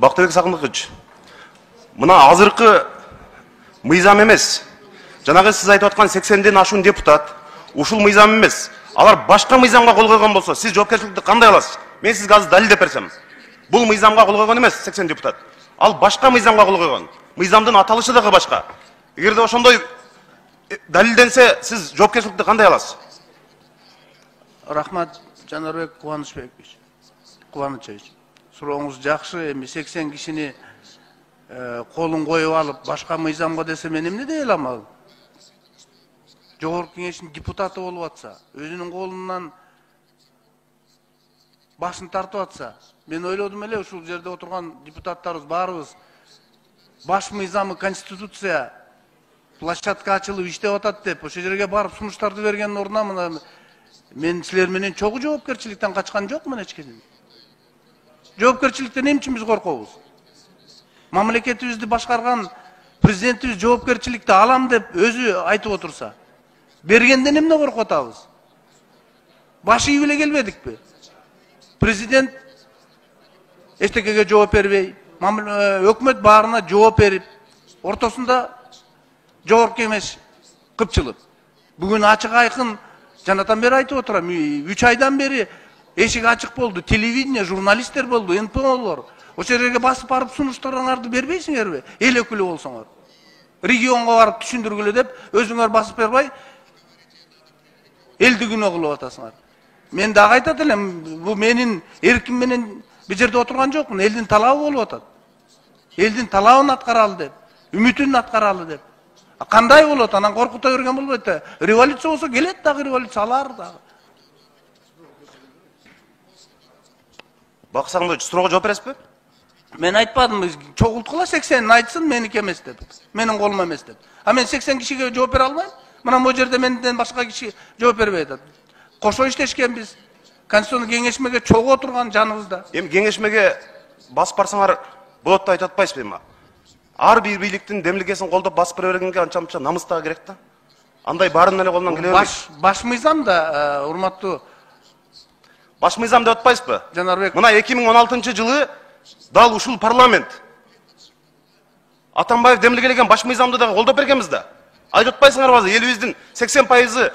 Бактыбек Сагындыкович, мына азыркы мыйзам эмес. Жанагы сиз айтып аткан 80ден ашуун депутат, ушул мыйзам эмес. Алар башка мыйзамга кол койгон болсо, сиз жоопкерчиликти кандай аласыз? Мен сизге азыр далилдеп берсем. Бул мыйзамга кол койгон эмес 80 депутат. Ал башка мыйзамга кол койгон. Мыйзамдын аталышы дагы башка. Эгерде ошондой далилденсе, сиз жоопкерчиликти кандай аласыз? Рахмат, Жанарбек Кубанычбекович. Кубанычевич. Сурооңуз жакшы, эми 80 кишини колун коюп алып, башка мыйзамга десе мен эмне дей алам ал? Жогорку кеңештин депутаты болуп атса, өзүнүн колунан башын тартып атса, мен ойлодум эле ушул жерде отурган депутаттарыбыз баарыбыз баш мыйзамы конституция площадка ачылып иштеп атат деп, ошол жерге барып сунуштарды берген ордуна мына мен силер менен чогуу жоопкерчиликтен качкан жокмун эчкенин. Жоопкерчиликтен эмне үчүн биз коркобуз? Мамлекетибизди башкарган президентибиз жоопкерчиликти алам деп өзү айтып отурса, бергенден эмне коркуп атабыз? Баш ийип эле келбедикпи? Президент эчтекеге жооп бербей, өкмөт баарына жооп берип, ортосунда жогорку кеңеш кыпчылык. Бүгүн ачык айкын жанатан бери айтып отурам, 3 айдан бери эшик ачык болду, телевидение, журналисттер болду, НПОлор. Ошол жерге басып барып сунуштарыңарды бербейсиңерби? Эл өкүлү болсоңор. Регионго барып түшүндүргүлө деп өзүңөр басып бербай элди күнөө кылып атасыңар. Мен дагы айтат элем, бул менин эрким менен бул жерде отурган жокмун, элдин талабы болуп атат. Элдин талабын аткаралы деп, үмүтүн аткаралы деп. Кандай болот? Анан коркута берген болбойт да. Революция болсо келет дагы революция алар дагы. Бак Сагындыкович, суроого жооп бересизби? Мен айтпадым, чогулткула 80 айтсын, меники эмес деп. Менин колум эмес деп. А мен 80 кишиге жооп бере албайм. Мына бул жерде менден башка киши жооп бербей атат. Кошо иштешкенбиз. Конституциялык кеңешмеге чогуу отурган жаныбызда. Эми кеңешмеге басып барсаңар болот деп айтып атпайсызбы эми? Ар бир бийликтин демилгесин колдоп басып бере бергенге анча-мынча намыс дагы керек да. Андай баарынын эле колунан келе бербейт. Баш мыйзам да, урматтуу. Баш мыйзам деп атпайсызбы? Жанарбек. Мына 2016-жылы дал ушул парламент Атамбаев демилгелеген баш мыйзамды дагы колдоп бергенбиз да. Айтып атпайсыңарбы азыр элибиздин 80%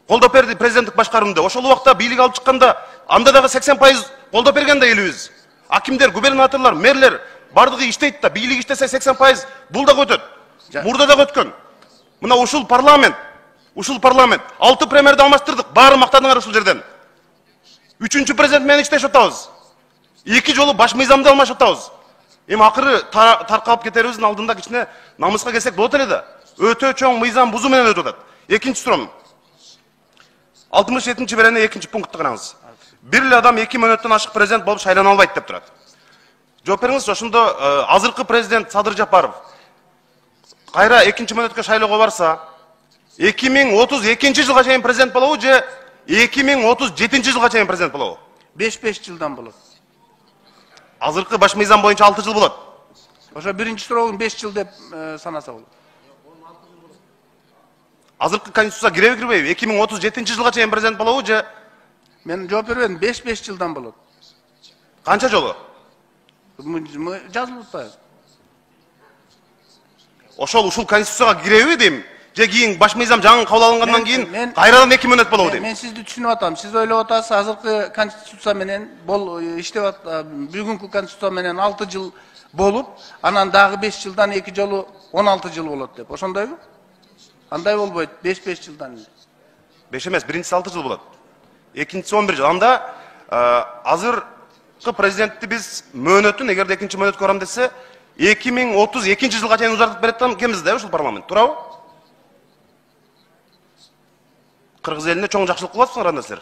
колдоп берди президенттик башкарууну. Ошол убакта бийлик алып чыкканда анда дагы 80% колдоп берген да элибиз. Акимдер, губернаторлор, мэрлер бардыгы иштейт да, бийлик иштесе 80% бул дагы өтөт. Мурда дагы өткөн. Мына ушул парламент 6 премьерди алмаштырдык, баары мактадыңар ушул жерден. 3-чү президент менен иштешип атабыз. 2 жолу баш мыйзамды алмашып атабыз. Эми акыры таркалып кетерибиздин алдында кичине намыска келсек болот эле да. Өтө чоң мыйзам бузуу менен өтүп атат. Экинчи суроом. 67-чи берене 2-чи пунктты караңыз. Бир эле адам 2 мөөнөттөн ашык президент болуп шайлана албайт деп турат. Жооп бериңиз, ошондо азыркы президент Садыр Жапаров кайра 2-чи мөөнөткө шайлоого барса, 2032 жылга чейин президент болобу же 2037 жылга чейин президент болобу? 5 жылдан болот. Азыркы баш мыйзам боюнча 6 жыл болот. Ошо биринчи суроогун 5 жыл деп санаса болот. Азыркы конституция киреби кирбейби? 2037 жылга чейин президент болобу же? Мен жооп бербедим, 5 жылдан болот. Канча жолу? Жазылып атпайбы? Ушул конституцияга киреби дейм? Же кийин баш мыйзам жаңы кабыл алынгандан кийин кайрадан 2 мөөнөт болобу дейм? Мен сизди түшүнүп атам. Сиз ойлоп атасыз, азыркы конституция менен иштеп атат, бүгүнкү конституция менен 6 жыл болуп, анан дагы 5 жылдан 2 жолу 16 жыл болот деп. Ошондойбу? Андай болбойт, 5 жылдан эле. 5 эмес, биринчиси 6 жыл болот. Экинчиси 11 жыл. Анда азыркы президентти биз мөөнөтүн, эгерде 2-чи мөөнөткө барам десе, 2032 жылга чейин узартып берет экенбиз да, ушул парламент. Туурабы? Кыргыз элине чоң жакшылык кылып атсыңар анда силер.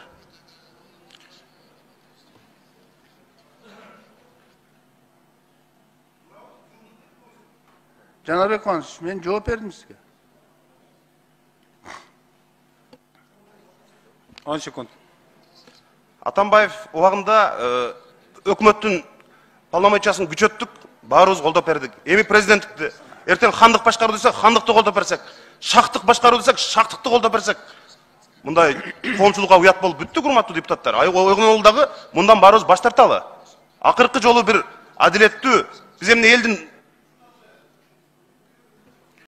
Жанарбек Кубанович, мен жооп бердим сизге. 10 секунд. Атамбаев убагында өкмөттүн полномочиясын күчөттүк, баарыбыз колдоп бердик. Эми президенттикти эртең хандык башкаруу десек, хандыкты колдоп берсек, шактык башкаруу десек, шактыкты колдоп берсек, мындай коомчулукка уят болуп бүттүк, урматтуу депутаттар. Ойгонол дагы мындан баарыбыз баш тарталы. Акыркы жолу бир адилеттүү, биз эмне элдин